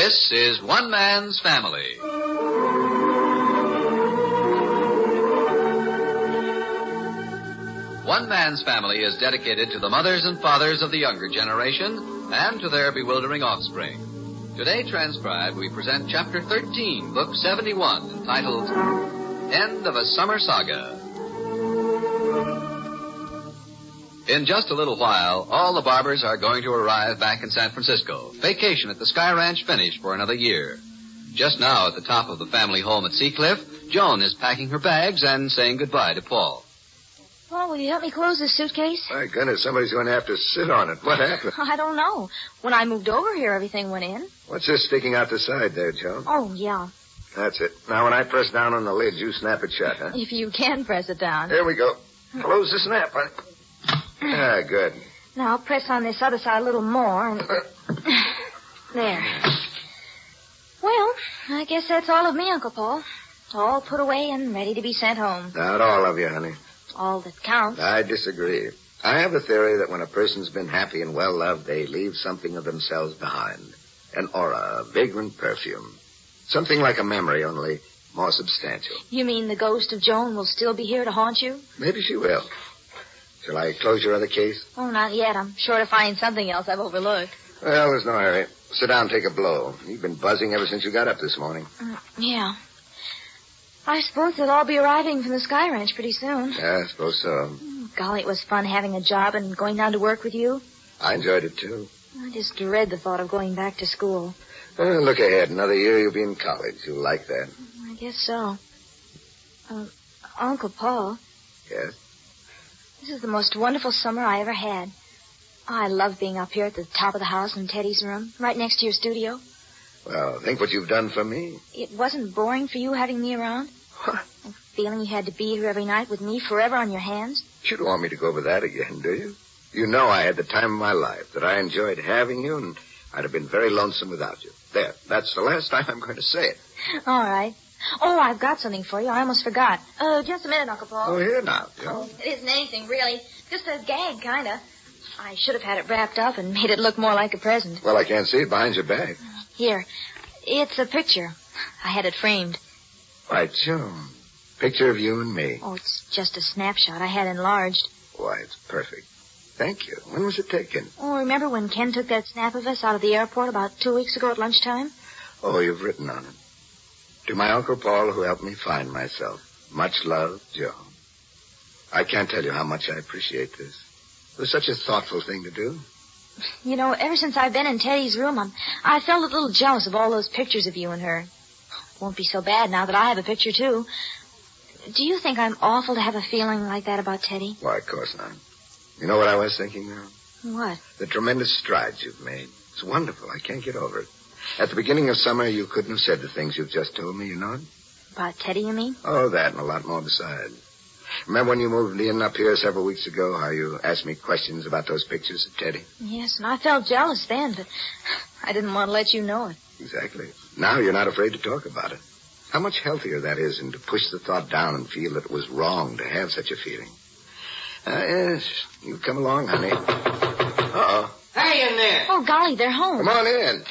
This is One Man's Family. One Man's Family is dedicated to the mothers and fathers of the younger generation and to their bewildering offspring. Today transcribed, we present Chapter 13, Book 71, entitled End of a Summer Saga. In just a little while, all the Barbours are going to arrive back in San Francisco. Vacation at the Sky Ranch finished for another year. Just now, at the top of the family home at Seacliff, Joan is packing her bags and saying goodbye to Paul. Paul, will you help me close this suitcase? My goodness, somebody's going to have to sit on it. What happened? I don't know. When I moved over here, everything went in. What's this sticking out the side there, Joan? Oh, yeah. That's it. Now, when I press down on the lid, you snap it shut, huh? If you can press it down. Here we go. Close the snap, honey. Ah, good. Now, press on this other side a little more, and... There. Well, I guess that's all of me, Uncle Paul. All put away and ready to be sent home. Not all of you, honey. All that counts. I disagree. I have a theory that when a person's been happy and well-loved, they leave something of themselves behind. An aura, a vagrant perfume. Something like a memory, only more substantial. You mean the ghost of Joan will still be here to haunt you? Maybe she will. Shall I close your other case? Oh, not yet. I'm sure to find something else I've overlooked. Well, there's no hurry. Sit down and take a blow. You've been buzzing ever since you got up this morning. Yeah. I suppose they'll all be arriving from the Sky Ranch pretty soon. Yeah, I suppose so. Golly, it was fun having a job and going down to work with you. I enjoyed it, too. I just dread the thought of going back to school. Look ahead. Another year you'll be in college. You'll like that. I guess so. Uncle Paul. Yes? This is the most wonderful summer I ever had. I love being up here at the top of the house in Teddy's room, right next to your studio. Well, think what you've done for me. It wasn't boring for you having me around? What? A feeling you had to be here every night with me forever on your hands? You don't want me to go over that again, do you? You know I had the time of my life, that I enjoyed having you, and I'd have been very lonesome without you. There, that's the last time I'm going to say it. All right. Oh, I've got something for you. I almost forgot. Just a minute, Uncle Paul. Oh, here now, Joe. Oh, it isn't anything, really. Just a gag, kind of. I should have had it wrapped up and made it look more like a present. Well, I can't see it behind your back. Here. It's a picture. I had it framed. Why, Joan. Picture of you and me. Oh, it's just a snapshot. I had enlarged. Why, it's perfect. Thank you. When was it taken? Oh, remember when Ken took that snap of us out of the airport about 2 weeks ago at lunchtime? Oh, you've written on it. To my Uncle Paul, who helped me find myself. Much love, Joan. I can't tell you how much I appreciate this. It was such a thoughtful thing to do. You know, ever since I've been in Teddy's room, I felt a little jealous of all those pictures of you and her. It won't be so bad now that I have a picture, too. Do you think I'm awful to have a feeling like that about Teddy? Why, of course not. You know what I was thinking now? What? The tremendous strides you've made. It's wonderful. I can't get over it. At the beginning of summer, you couldn't have said the things you've just told me, you know it? About Teddy, you mean? Oh, that and a lot more besides. Remember when you moved in up here several weeks ago, how you asked me questions about those pictures of Teddy? Yes, and I felt jealous then, but I didn't want to let you know it. Exactly. Now you're not afraid to talk about it. How much healthier that is than to push the thought down and feel that it was wrong to have such a feeling. Yes, you come along, honey. Uh-oh. Hey, in there. Oh, golly, they're home. Come on in.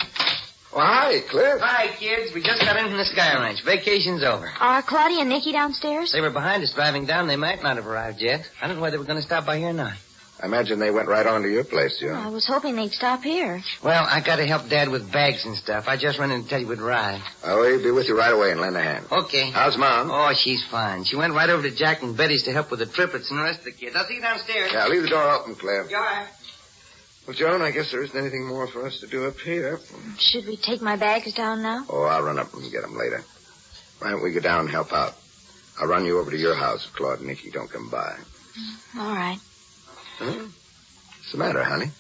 Oh, hi, Cliff. Hi, kids. We just got in from the Sky Ranch. Vacation's over. Are Claudia and Nicky downstairs? They were behind us driving down. They might not have arrived yet. I don't know whether they were going to stop by here or not. I imagine they went right on to your place, Joe. Oh, I was hoping they'd stop here. Well, I got to help Dad with bags and stuff. I just run in to tell you we'd arrive. I'll be with you right away and lend a hand. Okay. How's Mom? Oh, she's fine. She went right over to Jack and Betty's to help with the triplets and the rest of the kids. I'll see you downstairs. Yeah, leave the door open, Cliff. You all right? Well, Joan, I guess there isn't anything more for us to do up here. Should we take my bags down now? Oh, I'll run up and get them later. Why don't we go down and help out? I'll run you over to your house if Claude and Nicky don't come by. All right. Huh? What's the matter, honey?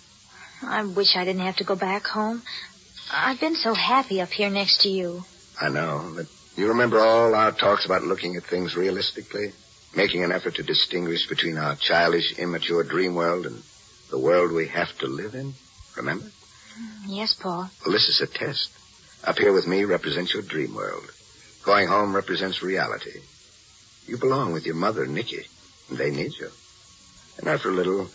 I wish I didn't have to go back home. I've been so happy up here next to you. I know, but you remember all our talks about looking at things realistically? Making an effort to distinguish between our childish, immature dream world and the world we have to live in? Remember? Yes, Paul. Well, this is a test. Up here with me represents your dream world. Going home represents reality. You belong with your mother, Nicky, and they need you. And after a little,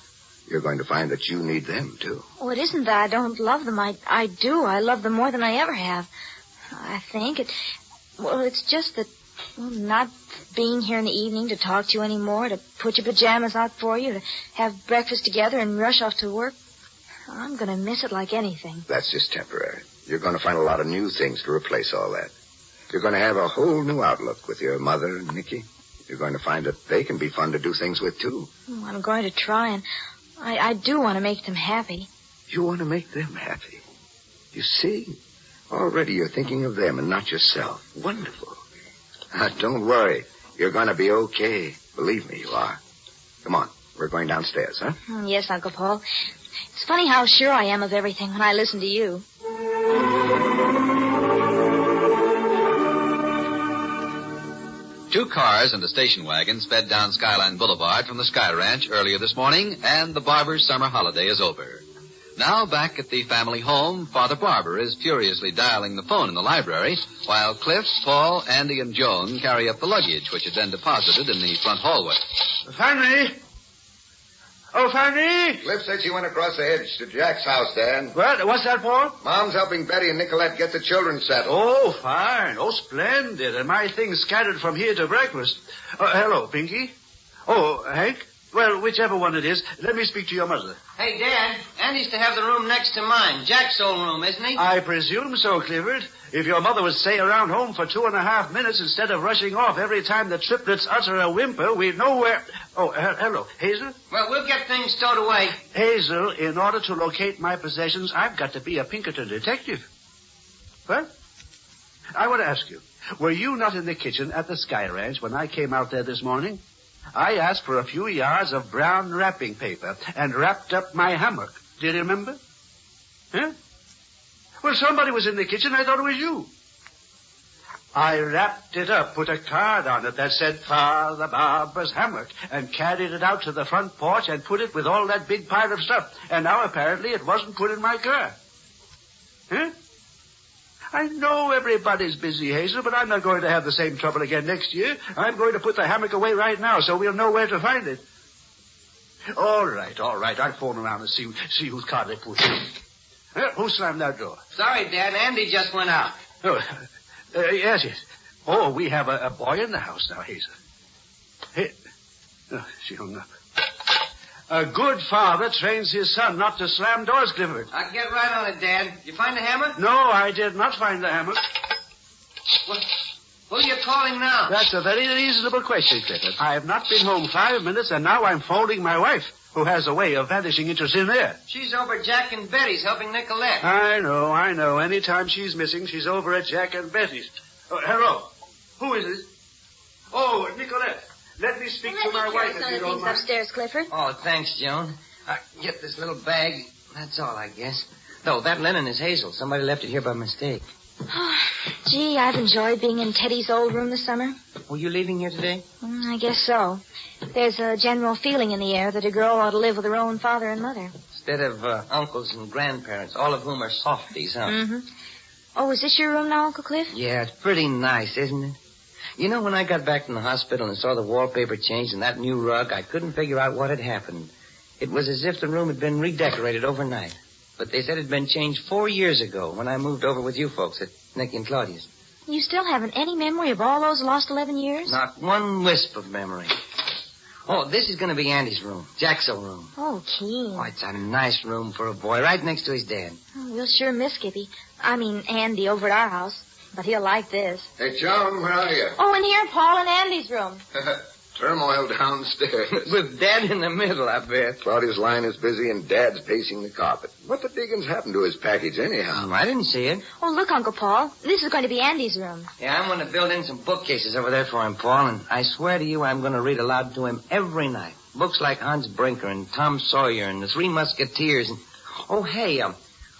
you're going to find that you need them, too. Oh, it isn't that I don't love them. I do. I love them more than I ever have. I think it's just that not being here in the evening to talk to you anymore, to put your pajamas out for you, to have breakfast together and rush off to work. I'm going to miss it like anything. That's just temporary. You're going to find a lot of new things to replace all that. You're going to have a whole new outlook with your mother and Nicky. You're going to find that they can be fun to do things with, too. Oh, I'm going to try, and I do want to make them happy. You want to make them happy. You see, already you're thinking of them and not yourself. Wonderful. Don't worry. You're going to be okay. Believe me, you are. Come on. We're going downstairs, huh? Yes, Uncle Paul. It's funny how sure I am of everything when I listen to you. Two cars and a station wagon sped down Skyline Boulevard from the Sky Ranch earlier this morning, and the Barbours' summer holiday is over. Now, back at the family home, Father Barbour is furiously dialing the phone in the library, while Cliff, Paul, Andy, and Joan carry up the luggage, which had been deposited in the front hallway. Fanny! Oh, Fanny! Cliff said she went across the hedge to Jack's house, Dan. What? What's that, Paul? Mom's helping Betty and Nicolette get the children settled. Oh, fine. Oh, splendid. And my things scattered from here to breakfast. Hello, Pinky. Oh, Hank? Well, whichever one it is, let me speak to your mother. Hey, Dad, Andy's to have the room next to mine. Jack's old room, isn't he? I presume so, Clifford. If your mother would stay around home for 2.5 minutes instead of rushing off every time the triplets utter a whimper, we'd know where... Oh, hello. Hazel? Well, we'll get things stowed away. Hazel, in order to locate my possessions, I've got to be a Pinkerton detective. What? I want to ask you, were you not in the kitchen at the Sky Ranch when I came out there this morning? I asked for a few yards of brown wrapping paper and wrapped up my hammock. Do you remember? Huh? Well, somebody was in the kitchen. I thought it was you. I wrapped it up, put a card on it that said Father Barbour's hammock, and carried it out to the front porch and put it with all that big pile of stuff. And now apparently it wasn't put in my car. Huh? I know everybody's busy, Hazel, but I'm not going to have the same trouble again next year. I'm going to put the hammock away right now so we'll know where to find it. All right. I'll phone around and see whose car they put in. Who slammed that door? Sorry, Dad. Andy just went out. Oh, yes. Oh, we have a boy in the house now, Hazel. Hey. Oh, she hung up. A good father trains his son not to slam doors, Clifford. I'll get right on it, Dad. You find the hammock? No, I did not find the hammock. Who are you calling now? That's a very reasonable question, Clifford. I have not been home 5 minutes, and now I'm phoning my wife, who has a way of vanishing into thin air. She's over at Jack and Betty's helping Nicolette. I know. Anytime she's missing, she's over at Jack and Betty's. Oh, hello. Who is it? Oh, Nicolette. Let me speak to my wife if you don't mind. Upstairs, Clifford. Oh, thanks, Joan. Get this little bag. That's all, I guess. No, that linen is Hazel. Somebody left it here by mistake. Oh, gee, I've enjoyed being in Teddy's old room this summer. Were you leaving here today? I guess so. There's a general feeling in the air that a girl ought to live with her own father and mother. Instead of uncles and grandparents, all of whom are softies, huh? Mm-hmm. Oh, is this your room now, Uncle Cliff? Yeah, it's pretty nice, isn't it? You know, when I got back from the hospital and saw the wallpaper changed and that new rug, I couldn't figure out what had happened. It was as if the room had been redecorated overnight. But they said it had been changed 4 years ago when I moved over with you folks at Nicky and Claudia's. You still haven't any memory of all those lost 11 years? Not one wisp of memory. Oh, this is going to be Andy's room, Jack's old room. Oh, keen. Oh, it's a nice room for a boy, right next to his dad. Oh, we'll sure miss Andy over at our house. But he'll like this. Hey, Joan, where are you? Oh, in here, Paul, in Andy's room. Turmoil downstairs. With Dad in the middle, I bet. Claudia's line is busy and Dad's pacing the carpet. What the diggins happened to his package, anyhow? I didn't see it. Oh, look, Uncle Paul. This is going to be Andy's room. Yeah, I'm going to build in some bookcases over there for him, Paul, and I swear to you I'm going to read aloud to him every night. Books like Hans Brinker and Tom Sawyer and the Three Musketeers and... Oh, hey,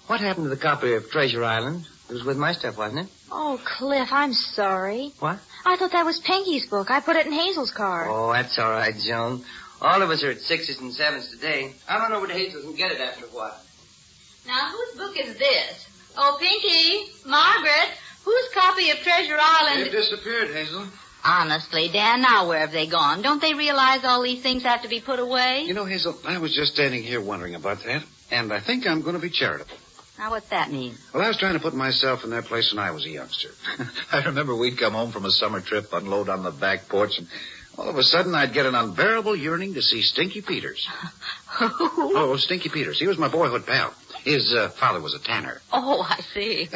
what happened to the copy of Treasure Island? It was with my stuff, wasn't it? Oh, Cliff, I'm sorry. What? I thought that was Pinky's book. I put it in Hazel's car. Oh, that's all right, Joan. All of us are at 6s and 7s today. I'll run over to Hazel's and get it after a while. Now, whose book is this? Oh, Pinky, Margaret, whose copy of Treasure Island... They've disappeared, Hazel. Honestly, Dan, now where have they gone? Don't they realize all these things have to be put away? You know, Hazel, I was just standing here wondering about that, and I think I'm going to be charitable. Now, what's that mean? Well, I was trying to put myself in their place when I was a youngster. I remember we'd come home from a summer trip, unload on the back porch, and all of a sudden I'd get an unbearable yearning to see Stinky Peters. Oh, Stinky Peters. He was my boyhood pal. His father was a tanner. Oh, I see.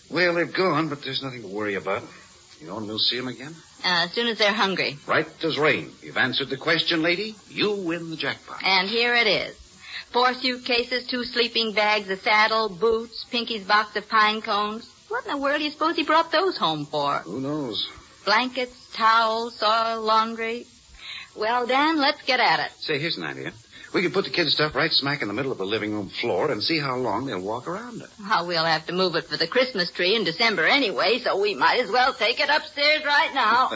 Well, they've gone, but there's nothing to worry about. You know, and we'll see them again? As soon as they're hungry. Right as rain. You've answered the question, lady. You win the jackpot. And here it is. 4 suitcases, 2 sleeping bags, a saddle, boots, Pinky's box of pine cones. What in the world do you suppose he brought those home for? Who knows? Blankets, towels, soil, laundry. Well, Dan, let's get at it. Say, here's an idea. We could put the kids' stuff right smack in the middle of the living room floor and see how long they'll walk around it. Well, we'll have to move it for the Christmas tree in December anyway, so we might as well take it upstairs right now.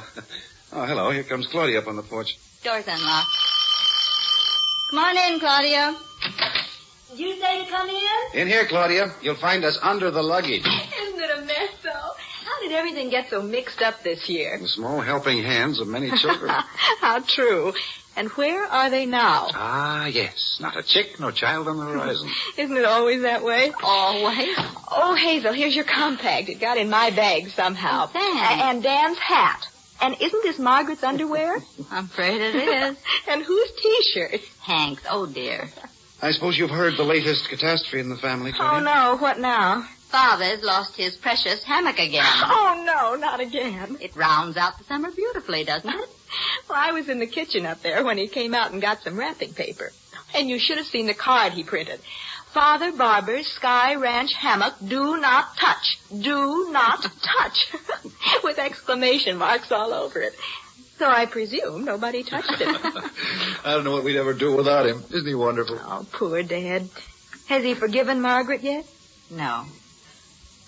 Oh, hello. Here comes Claudia up on the porch. Door's unlocked. Come on in, Claudia. Did you say to come in? In here, Claudia. You'll find us under the luggage. Isn't it a mess, though? How did everything get so mixed up this year? The small helping hands of many children. How true. And where are they now? Ah, yes. Not a chick, no child on the horizon. Isn't it always that way? Always. Oh, Hazel, here's your compact. It got in my bag somehow. Oh, thanks. And Dan's hat. And isn't this Margaret's underwear? I'm afraid it is. And whose T-shirt? Hank's. Oh, dear. I suppose you've heard the latest catastrophe in the family, Claudia? Oh, no. What now? Father's lost his precious hammock again. Oh, no, not again. It rounds out the summer beautifully, doesn't it? Well, I was in the kitchen up there when he came out and got some wrapping paper. And you should have seen the card he printed. Father Barbour's Sky Ranch hammock, do not touch. Do not touch. With exclamation marks all over it. So I presume nobody touched it. I don't know what we'd ever do without him. Isn't he wonderful? Oh, poor Dad. Has he forgiven Margaret yet? No.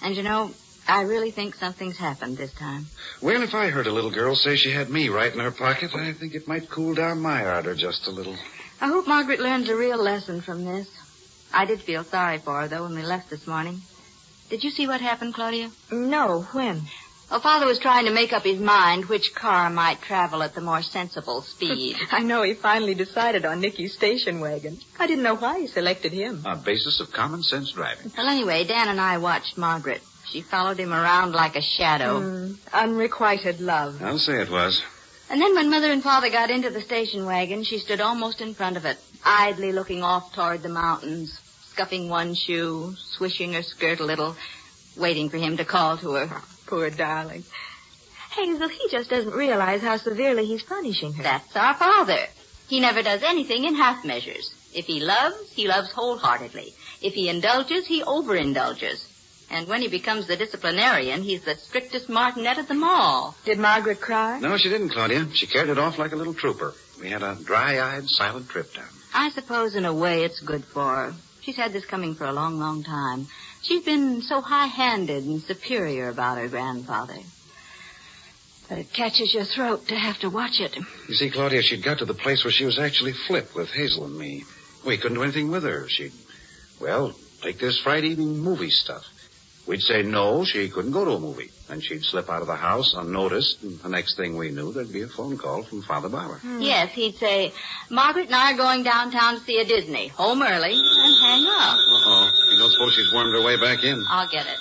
And you know, I really think something's happened this time. Well, if I heard a little girl say she had me right in her pocket, I think it might cool down my ardor just a little. I hope Margaret learns a real lesson from this. I did feel sorry for her, though, when we left this morning. Did you see what happened, Claudia? No, when? Well, Father was trying to make up his mind which car might travel at the more sensible speed. I know he finally decided on Nicky's station wagon. I didn't know why he selected him. On basis of common sense driving. Well, anyway, Dan and I watched Margaret. She followed him around like a shadow. Unrequited love. I'll say it was. And then when Mother and Father got into the station wagon, she stood almost in front of it, idly looking off toward the mountains, scuffing one shoe, swishing her skirt a little, waiting for him to call to her. Poor darling. Hazel, he just doesn't realize how severely he's punishing her. That's our Father. He never does anything in half measures. If he loves wholeheartedly. If he indulges, he overindulges. And when he becomes the disciplinarian, he's the strictest martinet of them all. Did Margaret cry? No, she didn't, Claudia. She carried it off like a little trooper. We had a dry-eyed, silent trip down. I suppose in a way it's good for her. She's had this coming for a long, long time. She's been so high-handed and superior about her grandfather. But it catches your throat to have to watch it. You see, Claudia, she'd got to the place where she was actually flipped with Hazel and me. We couldn't do anything with her. She'd, take this Friday evening movie stuff. We'd say no, she couldn't go to a movie. And she'd slip out of the house unnoticed, and the next thing we knew, there'd be a phone call from Father Barbour. Yes, he'd say, Margaret and I are going downtown to see a Disney. Home early, and hang up. Uh-oh. You don't suppose she's wormed her way back in? I'll get it.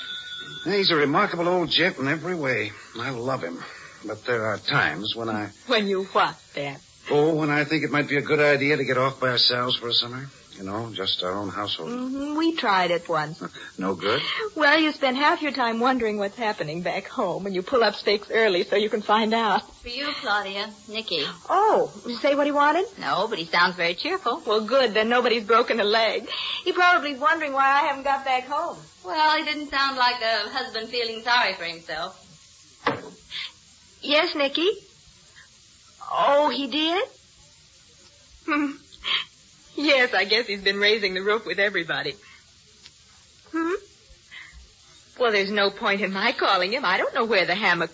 He's a remarkable old gent in every way. I love him. But there are times when I... When you what, Dad? Oh, when I think it might be a good idea to get off by ourselves for a summer. You know, just our own household. We tried it once. No good? Well, you spend half your time wondering what's happening back home, and you pull up stakes early so you can find out. For you, Claudia. Nicky. Oh, did you say what he wanted? No, but he sounds very cheerful. Well, good. Then nobody's broken a leg. He probably is wondering why I haven't got back home. Well, he didn't sound like a husband feeling sorry for himself. Yes, Nicky? Oh, he did? Yes, I guess he's been raising the roof with everybody. Well, there's no point in my calling him. I don't know where the hammock...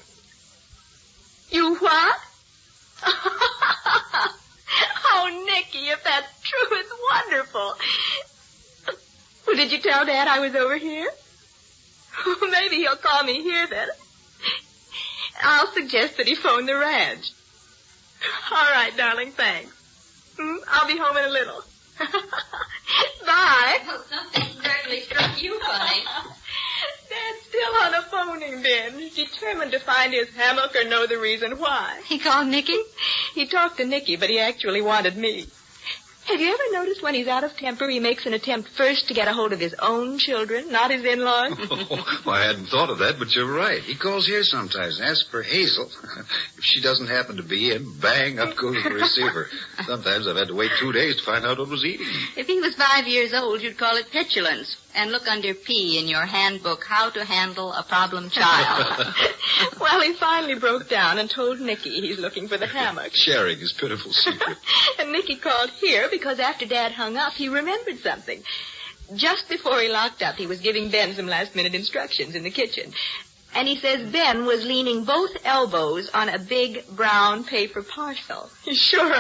You what? Oh, Nicky, if that's true, it's wonderful. Well, did you tell Dad I was over here? Maybe he'll call me here then. I'll suggest that he phone the ranch. All right, darling, thanks. I'll be home in a little. Bye. Well, something certainly struck you funny. Dad's still on a phoning binge, determined to find his hammock or know the reason why. He called Nicky? He talked to Nicky, but he actually wanted me. Have you ever noticed when he's out of temper, he makes an attempt first to get a hold of his own children, not his in-laws? Oh, I hadn't thought of that, but you're right. He calls here sometimes and asks for Hazel. If she doesn't happen to be in, bang, up goes the receiver. Sometimes I've had to wait 2 days to find out what was eating him. If he was 5 years old, you'd call it petulance. And look under P in your handbook, How to Handle a Problem Child. Well, he finally broke down and told Nicky he's looking for the hammock. Sharing his pitiful secret. And Nicky called here because after Dad hung up, he remembered something. Just before he locked up, he was giving Ben some last-minute instructions in the kitchen. And he says Ben was leaning both elbows on a big brown paper parcel. Sure.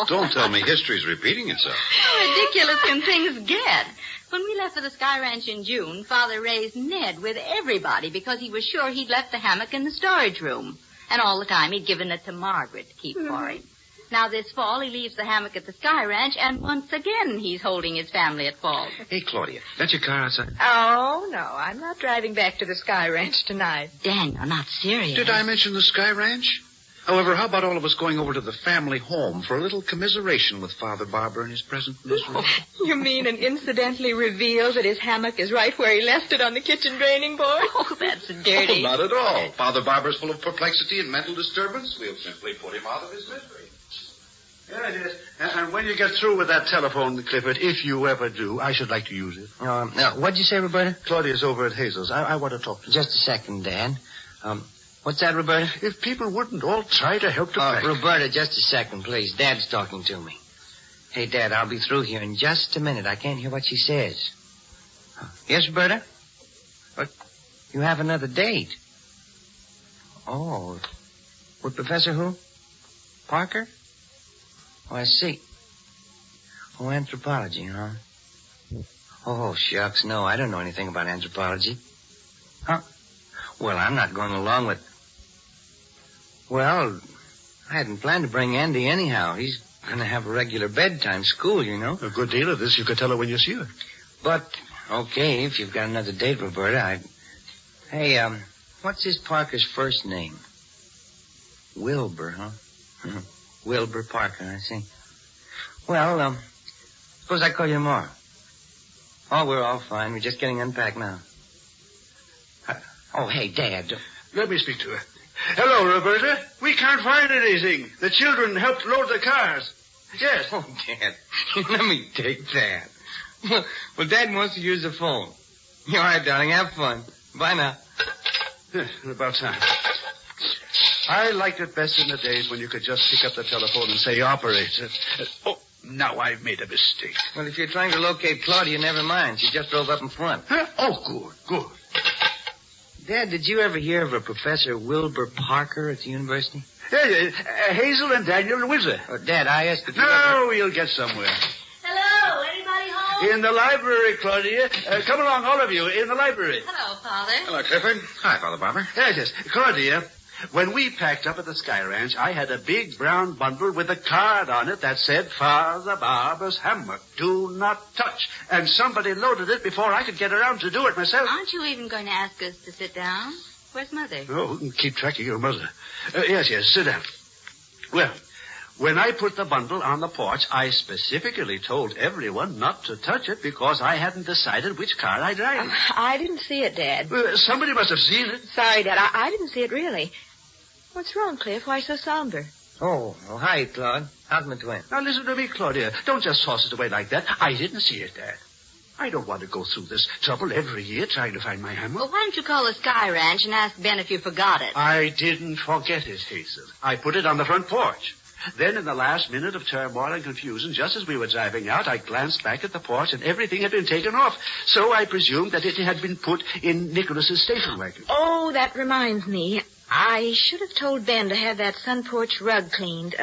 Don't tell me history's repeating itself. How ridiculous can things get? When we left for the Sky Ranch in June, Father raised Ned with everybody because he was sure he'd left the hammock in the storage room. And all the time he'd given it to Margaret to keep for him. Now this fall he leaves the hammock at the Sky Ranch, and once again he's holding his family at fault. Hey, Claudia, got your car outside? Oh, no, I'm not driving back to the Sky Ranch tonight. Daniel, not serious. Did I mention the Sky Ranch? However, how about all of us going over to the family home for a little commiseration with Father Barbour in his present misery? You mean and incidentally reveal that his hammock is right where he left it on the kitchen draining board? Oh, that's dirty. Oh, not at all. Father Barbour's full of perplexity and mental disturbance. We'll simply put him out of his misery. Yeah, it is. And when you get through with that telephone, Clifford, if you ever do, I should like to use it. Now, what'd you say, Roberta? Claudia's over at Hazel's. I want to talk to her. Just a second, Dad. What's that, Roberta? If people wouldn't all try to help to pack. Roberta, just a second, please. Dad's talking to me. Hey, Dad, I'll be through here in just a minute. I can't hear what she says. Yes, Roberta? What? You have another date? Oh, with Professor who? Parker? Oh, I see. Oh, anthropology, huh? Oh, shucks, no, I don't know anything about anthropology. Huh? Well, I'm not going along with... Well, I hadn't planned to bring Andy anyhow. He's going to have a regular bedtime school, you know. A good deal of this you could tell her when you see her. But, okay, if you've got another date, Roberta, Hey, what's this Parker's first name? Wilbur, huh? Wilbur Parker, I see. Well, suppose I call you tomorrow. Oh, we're all fine. We're just getting unpacked now. Oh, hey, Dad. Let me speak to her. Hello, Roberta. We can't find anything. The children helped load the cars. Yes. Oh, Dad, let me take that. Well, Dad wants to use the phone. All right, darling, have fun. Bye now. About time. I liked it best in the days when you could just pick up the telephone and say, operator. Oh, now I've made a mistake. Well, if you're trying to locate Claudia, never mind. She just drove up in front. Huh? Oh, good. Dad, did you ever hear of a Professor Wilbur Parker at the university? Hazel and Daniel Whizzer. Oh, Dad, I asked if you No, we'll get somewhere. Hello, anybody home? In the library, Claudia. Come along, all of you, in the library. Hello, Father. Hello, Clifford. Hi, Father Barbour. Yes. Claudia, when we packed up at the Sky Ranch, I had a big brown bundle with a card on it that said, Father Barbour's hammock, do not touch. And somebody loaded it before I could get around to do it myself. Aren't you even going to ask us to sit down? Where's Mother? Oh, keep track of your mother. Yes, sit down. Well, when I put the bundle on the porch, I specifically told everyone not to touch it because I hadn't decided which car I'd drive. I didn't see it, Dad. Somebody must have seen it. Sorry, Dad. I didn't see it, really. What's wrong, Cliff? Why so somber? Oh, hi, Claude. How's my twin? Now, listen to me, Claudia. Don't just toss it away like that. I didn't see it, Dad. I don't want to go through this trouble every year trying to find my hammock. Well, why don't you call the Sky Ranch and ask Ben if you forgot it? I didn't forget it, Hazel. I put it on the front porch. Then, in the last minute of turmoil and confusion, just as we were driving out, I glanced back at the porch and everything had been taken off. So I presumed that it had been put in Nicholas's station wagon. Oh, that reminds me. I should have told Ben to have that sun porch rug cleaned.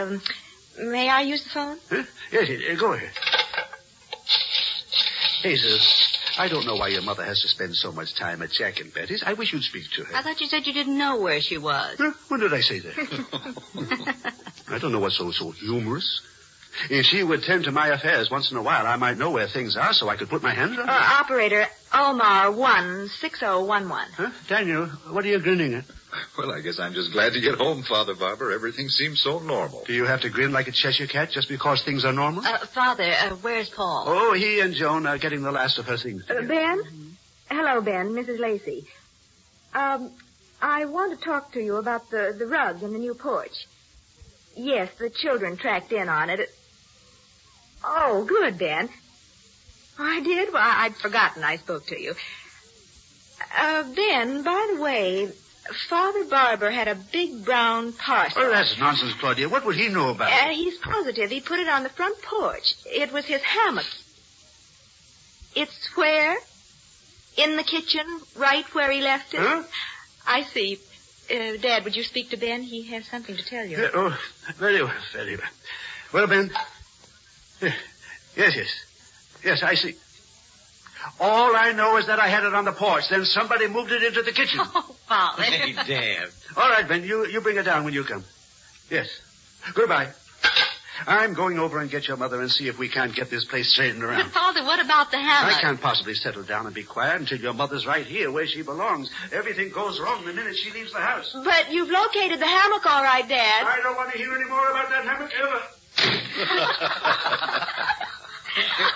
May I use the phone? Huh? Yes, go ahead. Hazel, I don't know why your mother has to spend so much time at Jack and Betty's. I wish you'd speak to her. I thought you said you didn't know where she was. Huh? When did I say that? I don't know what's so humorous. If she would tend to my affairs once in a while, I might know where things are so I could put my hands on them. Operator, Omar 16011. Huh? Daniel, what are you grinning at? Well, I guess I'm just glad to get home, Father Barbour. Everything seems so normal. Do you have to grin like a Cheshire cat just because things are normal? Father, where's Paul? Oh, he and Joan are getting the last of her things. Ben? Hello, Ben. Mrs. Lacey. I want to talk to you about the rug in the new porch. Yes, the children tracked in on it. Oh, good, Ben. I did? Well, I'd forgotten I spoke to you. Ben, by the way, Father Barbour had a big brown parcel. Oh, that's nonsense, Claudia. What would he know about it? He's positive he put it on the front porch. It was his hammock. It's where? In the kitchen, right where he left it? Huh? I see. Dad, would you speak to Ben? He has something to tell you. Yeah, oh, very well, very well. Well, Ben. Yes, I see. All I know is that I had it on the porch. Then somebody moved it into the kitchen. Oh, Father. Hey, Dad. All right, Ben, you bring it down when you come. Yes. Goodbye. I'm going over and get your mother and see if we can't get this place straightened around. Father, what about the hammock? I can't possibly settle down and be quiet until your mother's right here where she belongs. Everything goes wrong the minute she leaves the house. But you've located the hammock all right, Dad. I don't want to hear any more about that hammock ever.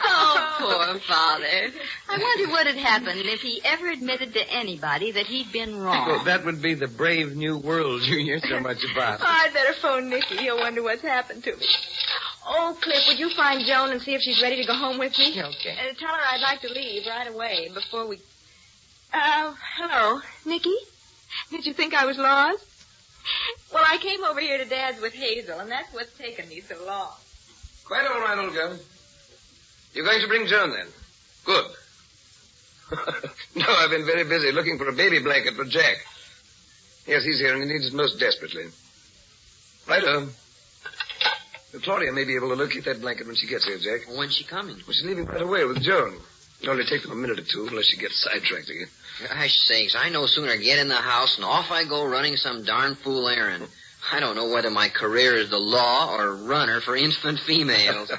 Oh, poor Father. I wonder what had happened if he ever admitted to anybody that he'd been wrong. Well, that would be the brave new world you hear so much about. I'd better phone Nicky. He'll wonder what's happened to me. Oh, Cliff, would you find Joan and see if she's ready to go home with me? Okay. Tell her I'd like to leave right away before we... hello, Nicky? Did you think I was lost? Well, I came over here to Dad's with Hazel, and that's what's taken me so long. Quite all right, old girl. You're going to bring Joan, then? Good. No, I've been very busy looking for a baby blanket for Jack. Yes, he's here, and he needs it most desperately. Righto. Claudia may be able to locate that blanket when she gets here, Jack. When's she coming? Well, she's leaving right away with Joan. It'll only take them a minute or two unless she gets sidetracked again. Gosh sakes, I no sooner get in the house and off I go running some darn fool errand. I don't know whether my career is the law or runner for infant females.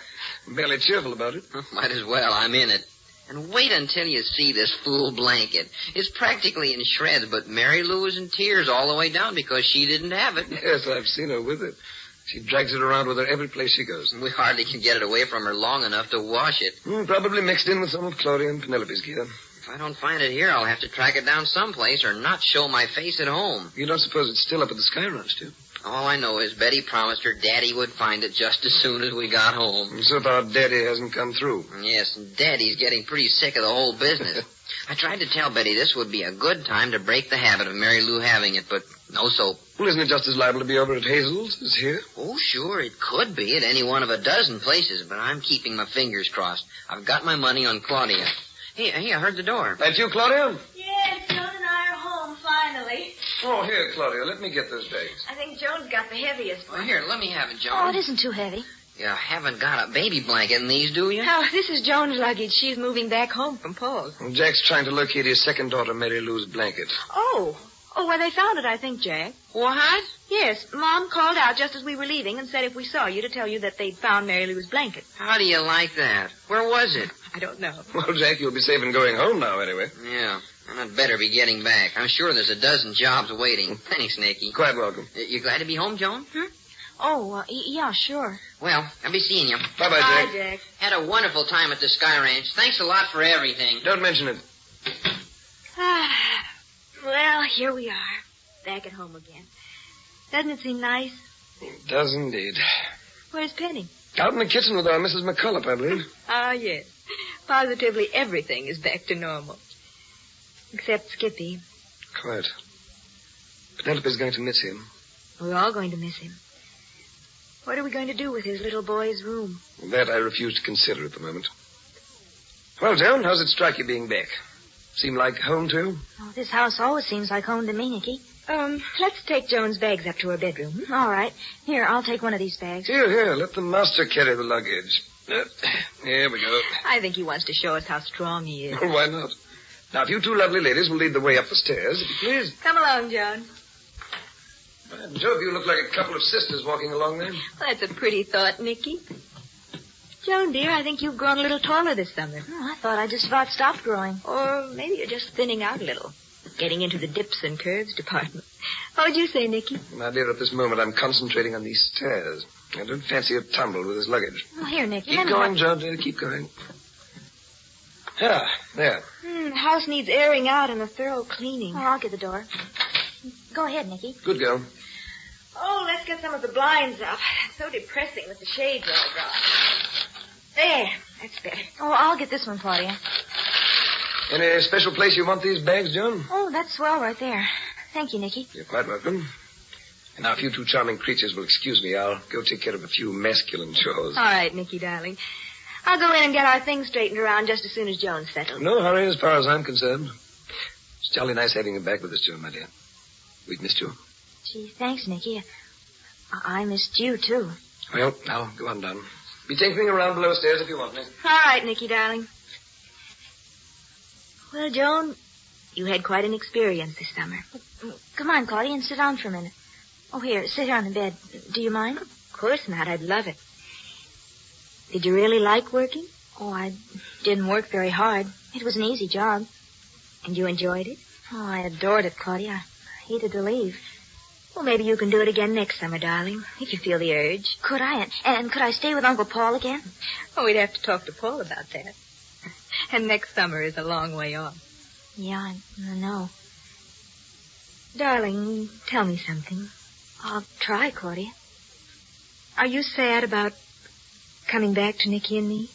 Barely cheerful about it. Might as well, I'm in it. And wait until you see this fool blanket. It's practically in shreds, but Mary Lou is in tears all the way down because she didn't have it. Yes, I've seen her with it. She drags it around with her every place she goes. We hardly can get it away from her long enough to wash it. Probably mixed in with some of Claudia and Penelope's gear. If I don't find it here, I'll have to track it down someplace or not show my face at home. You don't suppose it's still up at the Sky Ranch, do you? All I know is Betty promised her Daddy would find it just as soon as we got home. And so far, Daddy hasn't come through. Yes, and Daddy's getting pretty sick of the whole business. I tried to tell Betty this would be a good time to break the habit of Mary Lou having it, but no soap. Well, isn't it just as liable to be over at Hazel's as here? Oh, sure, it could be at any one of a dozen places, but I'm keeping my fingers crossed. I've got my money on Claudia. Hey, I heard the door. That you, Claudia? Yes, Joan and I are home, finally. Oh, here, Claudia, let me get those bags. I think Joan's got the heaviest one. Well, here, let me have it, Joan. Oh, it isn't too heavy. You haven't got a baby blanket in these, do you? Oh, this is Joan's luggage. She's moving back home from Paul's. Well, Jack's trying to locate his second daughter, Mary Lou's blanket. Oh, well, they found it, I think, Jack. What? Yes, Mom called out just as we were leaving and said if we saw you to tell you that they'd found Mary Lou's blanket. How do you like that? Where was it? I don't know. Well, Jack, you'll be safe in going home now, anyway. Yeah, and I'd better be getting back. I'm sure there's a dozen jobs waiting. Thanks, Nicky. Quite welcome. You glad to be home, Joan? Oh, yeah, sure. Well, I'll be seeing you. Bye-bye, Bye, Jack. Jack. Had a wonderful time at the Sky Ranch. Thanks a lot for everything. Don't mention it. Well, here we are. Back at home again. Doesn't it seem nice? It does indeed. Where's Penny? Out in the kitchen with our Mrs. McCullough, I believe. Ah, yes. Positively everything is back to normal. Except Skippy. Quite. Penelope's going to miss him. We're all going to miss him. What are we going to do with his little boy's room? That I refuse to consider at the moment. Well, Joan, how's it strike you being back? Seem like home to you? Oh, this house always seems like home to me, Nicky. Let's take Joan's bags up to her bedroom. All right. Here, I'll take one of these bags. Here, let the master carry the luggage. Here we go. I think he wants to show us how strong he is. Well, why not? Now, if you two lovely ladies will lead the way up the stairs, if you please. Come along, Joan. Joe, you look like a couple of sisters walking along there. Well, that's a pretty thought, Nicky. Joan, dear, I think you've grown a little taller this summer. Oh, I thought I just about stopped growing. Or maybe you're just thinning out a little. Getting into the dips and curves department. What would you say, Nicky? My dear, at this moment I'm concentrating on these stairs. I don't fancy a tumble with his luggage. Oh, here, Nicky. Keep going, Joan, dear. Keep going. Ah, there. The house needs airing out and a thorough cleaning. Oh, I'll get the door. Go ahead, Nicky. Good girl. Oh, let's get some of the blinds up. It's so depressing with the shades all gone. There, that's better. Oh, I'll get this one, Claudia. Any special place you want these bags, Joan? Oh, that's swell right there. Thank you, Nicky. You're quite welcome. And now, if you two charming creatures will excuse me, I'll go take care of a few masculine chores. All right, Nicky, darling. I'll go in and get our things straightened around just as soon as Joan's settled. No hurry as far as I'm concerned. It's jolly nice having you back with us, Joan, my dear. We've missed you. Gee, thanks, Nicky. I missed you, too. Well, now, go on down. Be tinkering around below stairs if you want me. All right, Nicky, darling. Well, Joan, you had quite an experience this summer. Come on, Claudia, and sit down for a minute. Oh, here, sit here on the bed. Do you mind? Of course not. I'd love it. Did you really like working? Oh, I didn't work very hard. It was an easy job. And you enjoyed it? Oh, I adored it, Claudia. I hated to leave. Well, maybe you can do it again next summer, darling, if you feel the urge. Could I? And could I stay with Uncle Paul again? Oh, we'd have to talk to Paul about that. And next summer is a long way off. Yeah, I know. Darling, tell me something. I'll try, Claudia. Are you sad about coming back to Nicky and me?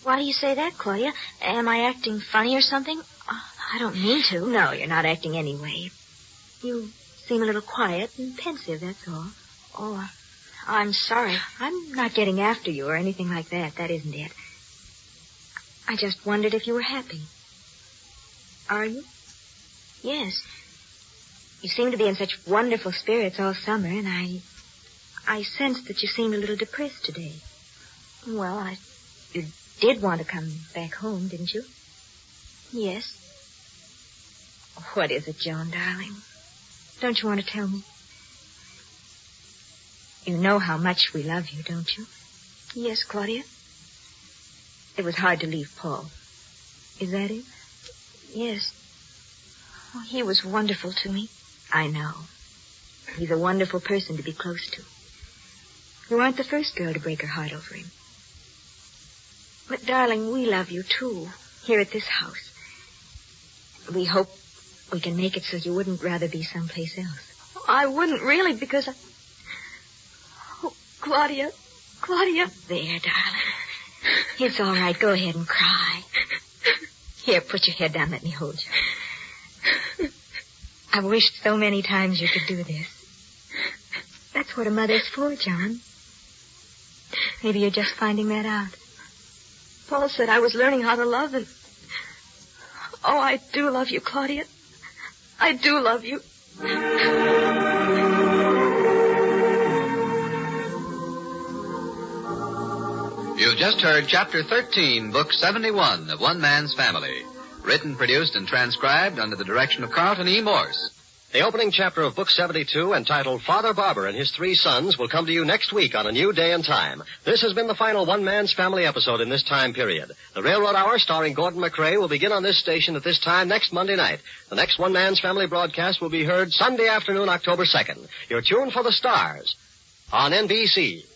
Why do you say that, Claudia? Am I acting funny or something? I don't mean to. No, you're not acting anyway. You seem a little quiet and pensive, that's all. Oh, I'm sorry. I'm not getting after you or anything like that. That isn't it. I just wondered if you were happy. Are you? Yes. You seem to be in such wonderful spirits all summer, and I sensed that you seemed a little depressed today. Well, You did want to come back home, didn't you? Yes. What is it, Joan, darling? Don't you want to tell me? You know how much we love you, don't you? Yes, Claudia. It was hard to leave Paul. Is that it? Yes. Oh, he was wonderful to me. I know. He's a wonderful person to be close to. You aren't the first girl to break her heart over him. But, darling, we love you, too, here at this house. We hope we can make it so you wouldn't rather be someplace else. Oh, I wouldn't really, because Oh, Claudia. There, darling. It's all right. Go ahead and cry. Here, put your head down. Let me hold you. I've wished so many times you could do this. That's what a mother's for, John. Maybe you're just finding that out. Paul said I was learning how to love, and oh, I do love you, Claudia. I do love you. You've just heard Chapter 13, Book 71 of One Man's Family. Written, produced, and transcribed under the direction of Carlton E. Morse. The opening chapter of Book 72, entitled Father Barbour and His Three Sons, will come to you next week on a new day and time. This has been the final One Man's Family episode in this time period. The Railroad Hour, starring Gordon McRae, will begin on this station at this time next Monday night. The next One Man's Family broadcast will be heard Sunday afternoon, October 2nd. You're tuned for the stars on NBC.